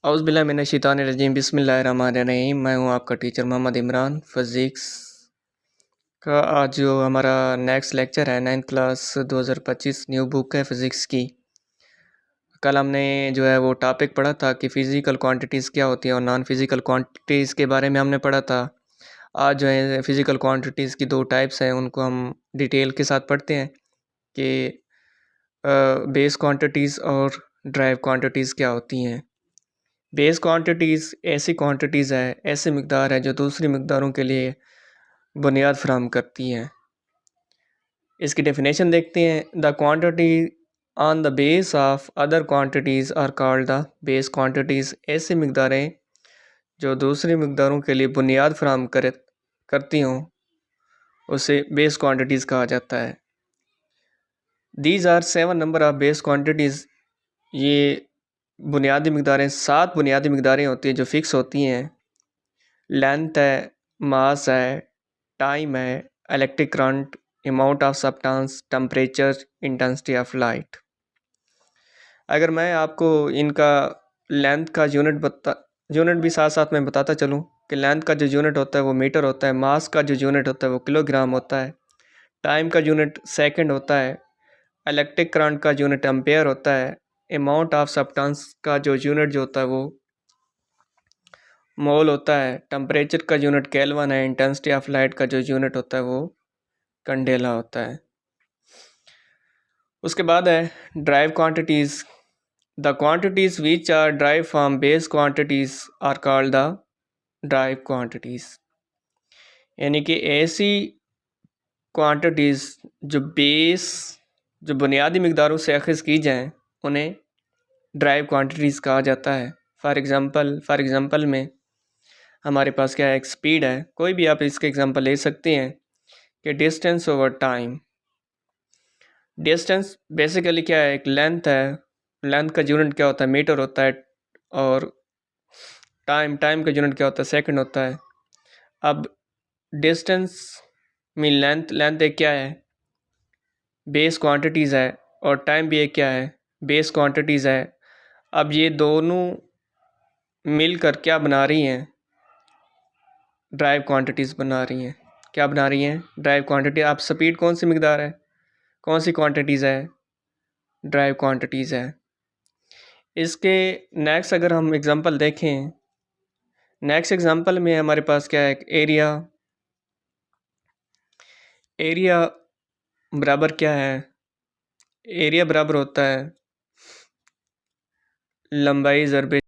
औज़ुबिल्लाहिमिनश्शैतानिर्रजीम बिस्मिल्लाहिर्रहमानिर्रहीम। मैं हूँ आपका टीचर मोहम्मद इमरान फ़िज़िक्स का। आज जो हमारा नेक्स्ट लेक्चर है 9th क्लास 2025 न्यू बुक है फ़िज़िक्स की। कल हमने जो है वो टॉपिक पढ़ा था कि फ़िज़िकल क्वांटिटीज़ क्या होती हैं और नॉन फ़िज़िकल क्वांटिटीज़ के बारे में हमने पढ़ा था। आज जो है फ़िज़िकल क्वांटिटीज़ की 2 टाइप्स हैं, उनको हम डिटेल के साथ पढ़ते हैं कि बेस क्वांटिटीज़ और ड्राइव क्वांटिटीज़ क्या होती हैं। बेस क्वांटिटीज़ ऐसी क्वांटिटीज़ है, ऐसी मिक़दार है जो दूसरी मिक़दारों के लिए बुनियाद फ़राहम करती हैं। इसकी डेफिनेशन देखते हैं। The quantity on the base of other quantities are called the base quantities. ऐसी मिक़दारें जो दूसरी मिक़दारों के लिए बुनियाद फ़राहम करती हों उसे बेस क्वांटिटीज़ कहा जाता है। These are 7 number of base quantities. ये बुनियादी मिक़दारें 7 बुनियादी मिक़दारें होती हैं जो फ़िक्स होती हैं। लेंथ है, मास है, टाइम है, electric current, amount of substance, temperature, intensity of light. अगर मैं आपको इनका लेंथ का यूनिट भी साथ साथ में बताता चलूँ कि लेंथ का जो यूनिट होता है वो मीटर होता है, मास का जो यूनिट होता है वो किलोग्राम होता है, टाइम का यूनिट सेकंड होता है, इलेक्ट्रिक करंट का यूनिट एम्पेयर होता है, अमाउंट ऑफ सब्सटेंस का जो यूनिट जो होता है वो मोल होता है, टेम्परेचर का यूनिट केल्विन है, इंटेंसिटी ऑफ लाइट का जो यूनिट होता है वो कैंडेला होता है। उसके बाद है drive quantities. The quantities which are drive from base quantities are called the drive quantities. यानी कि ऐसी क्वांटिटीज़ जो बुनियादी मिक़दारों से अख़ज़ की जाएँ उन्हें ड्राइव क्वांटिटीज़ कहा जाता है। फॉर एग्ज़ाम्पल में हमारे पास क्या है, एक स्पीड है। कोई भी आप इसके एग्ज़ाम्पल ले सकते हैं कि distance over time. Distance basically क्या है, एक लेंथ है। लेंथ का यूनिट क्या होता है, मीटर होता है। और टाइम का यूनिट क्या होता है, सेकंड होता है। अब डिस्टेंस में लेंथ एक क्या है, बेस क्वांटिटीज़ है, और टाइम भी एक क्या है, बेस क्वांटिटीज़ है। अब ये दोनों मिलकर क्या बना रही हैं, ड्राइव क्वांटिटीज़ बना रही हैं। क्या बना रही हैं, ड्राइव क्वांटिटी। आप स्पीड कौन सी मिक़दार है, कौन सी क्वांटिटीज़ है, ड्राइव क्वांटिटीज़ है। इसके नेक्स्ट अगर हम एग्ज़ाम्पल देखें, नेक्स्ट एग्ज़ाम्पल में हमारे पास क्या है, एरिया बराबर क्या है, एरिया बराबर होता है लंबाई ज़रबे